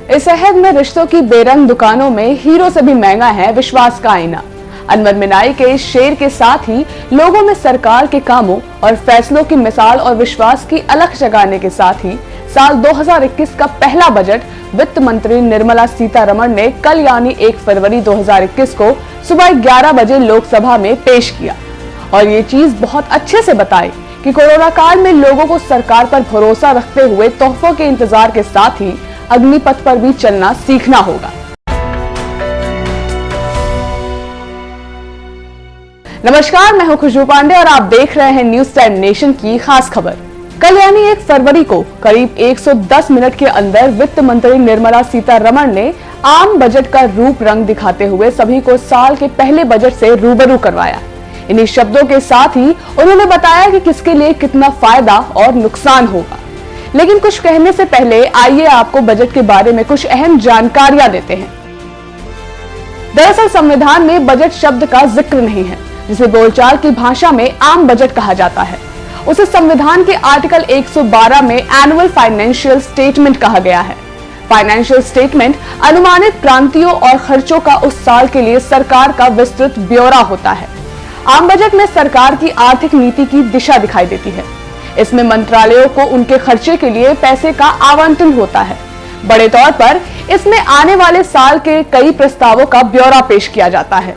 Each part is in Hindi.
इस शहर में रिश्तों की बेरंग दुकानों में हीरो से भी महंगा है विश्वास का आईना। अनवर मिनाई के इस शेर के साथ ही लोगों में सरकार के कामों और फैसलों की मिसाल और विश्वास की अलख जगाने के साथ ही साल 2021 का पहला बजट वित्त मंत्री निर्मला सीतारमण ने कल यानी 1 फरवरी 2021 को सुबह 11 बजे लोकसभा में पेश किया और ये चीज बहुत अच्छे से बताई कि कोरोना काल में लोगों को सरकार पर भरोसा रखते हुए तोहफों के इंतजार के साथ ही अग्निपथ पर भी चलना सीखना होगा। नमस्कार, मैं हूं खुशबू पांडे और आप देख रहे हैं न्यूज टाइम नेशन की खास खबर। कल यानी 1 फरवरी को करीब 110 मिनट के अंदर वित्त मंत्री निर्मला सीतारमण ने आम बजट का रूप रंग दिखाते हुए सभी को साल के पहले बजट से रूबरू करवाया। इन्हीं शब्दों के साथ ही उन्होंने बताया कि किसके लिए कितना फायदा और नुकसान होगा। लेकिन कुछ कहने से पहले आइए आपको बजट के बारे में कुछ अहम जानकारियां देते हैं। दरअसल संविधान में बजट शब्द का जिक्र नहीं है, जिसे बोलचाल की भाषा में आम बजट कहा जाता है। उसे संविधान के आर्टिकल 112 में एनुअल फाइनेंशियल स्टेटमेंट कहा गया है। फाइनेंशियल स्टेटमेंट अनुमानित क्रांतियों और खर्चों का उस साल के लिए सरकार का विस्तृत ब्यौरा होता है। आम बजट में सरकार की आर्थिक नीति की दिशा दिखाई देती है। इसमें मंत्रालयों को उनके खर्चे के लिए पैसे का आवंटन होता है। बड़े तौर पर इसमें आने वाले साल के कई प्रस्तावों का ब्यौरा पेश किया जाता है।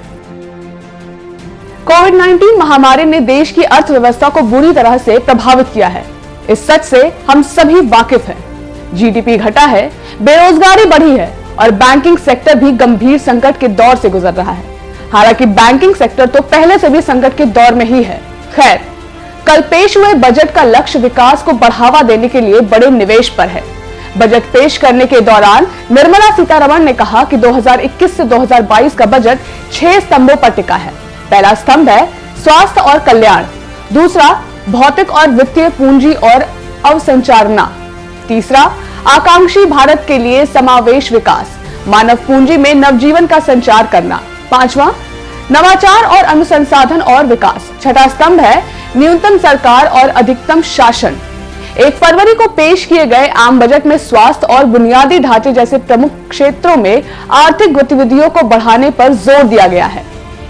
कोविड-19 महामारी ने देश की अर्थव्यवस्था को बुरी तरह से प्रभावित किया है। इस सच से हम सभी वाकिफ हैं। जीडीपी घटा है, बेरोजगारी बढ़ी है और बैंकिंग सेक्टर भी गंभीर संकट के दौर से गुजर रहा है। हालांकि बैंकिंग सेक्टर तो पहले से भी संकट के दौर में ही है। खैर, कल पेश हुए बजट का लक्ष्य विकास को बढ़ावा देने के लिए बड़े निवेश पर है। बजट पेश करने के दौरान निर्मला सीतारमण ने कहा कि 2021 से 2022 का बजट 6 स्तंभों पर टिका है। पहला स्तंभ है स्वास्थ्य और कल्याण, दूसरा भौतिक और वित्तीय पूंजी और अवसंचारना, तीसरा आकांक्षी भारत के लिए समावेश विकास, मानव पूंजी में नवजीवन का संचार करना, पांचवा नवाचार और अनुसंधान और विकास, छठा स्तंभ है न्यूनतम सरकार और अधिकतम शासन। 1 फरवरी को पेश किए गए आम बजट में स्वास्थ्य और बुनियादी ढांचे जैसे प्रमुख क्षेत्रों में आर्थिक गतिविधियों को बढ़ाने पर जोर दिया गया है।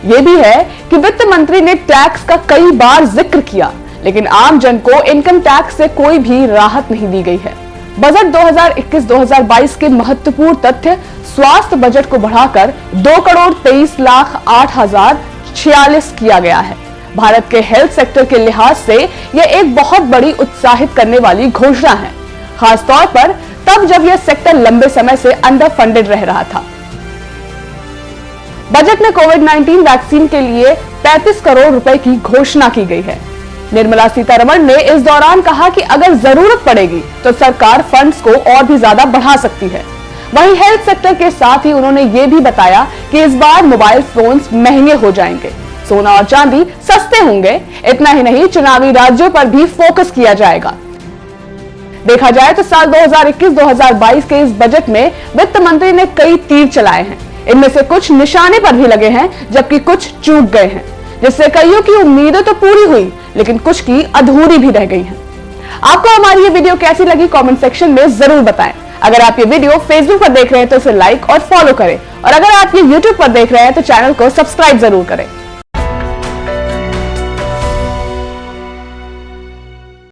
ये भी है कि वित्त मंत्री ने टैक्स का कई बार जिक्र किया, लेकिन आम जन को इनकम टैक्स से कोई भी राहत नहीं दी गई है। बजट 2021-2022 के महत्वपूर्ण तथ्य स्वास्थ्य बजट को बढ़ाकर 2,23,08,046 किया गया है। भारत के हेल्थ सेक्टर के लिहाज से यह एक बहुत बड़ी उत्साहित करने वाली घोषणा है, खासतौर पर तब जब यह सेक्टर लंबे समय से अंडर फंडेड रह रहा था। बजट में कोविड-19 वैक्सीन के लिए 35 करोड़ रुपए की घोषणा की गई है। निर्मला सीतारमण ने इस दौरान कहा कि अगर जरूरत पड़ेगी तो सरकार फंड्स को और भी ज्यादा बढ़ा सकती है। वहीं हेल्थ सेक्टर के साथ ही उन्होंने ये भी बताया कि इस बार मोबाइल फोन्स महंगे हो जाएंगे, सोना और चांदी सस्ते होंगे। इतना ही नहीं, चुनावी राज्यों पर भी फोकस किया जाएगा। देखा जाए तो साल 2021-2022 के इस बजट में वित्त मंत्री ने कई तीर चलाए हैं। इनमें से कुछ निशाने पर भी लगे हैं, जबकि कुछ चूक गए हैं, जिससे कईयों की उम्मीदें तो पूरी हुई, लेकिन कुछ की अधूरी भी रह गई हैं। आपको हमारी ये वीडियो कैसी लगी कमेंट सेक्शन में जरूर बताएं। अगर आप ये वीडियो फेसबुक पर देख रहे हैं तो इसे लाइक और फॉलो करें, और अगर आप ये यूट्यूब पर देख रहे हैं तो चैनल को सब्सक्राइब जरूर करें।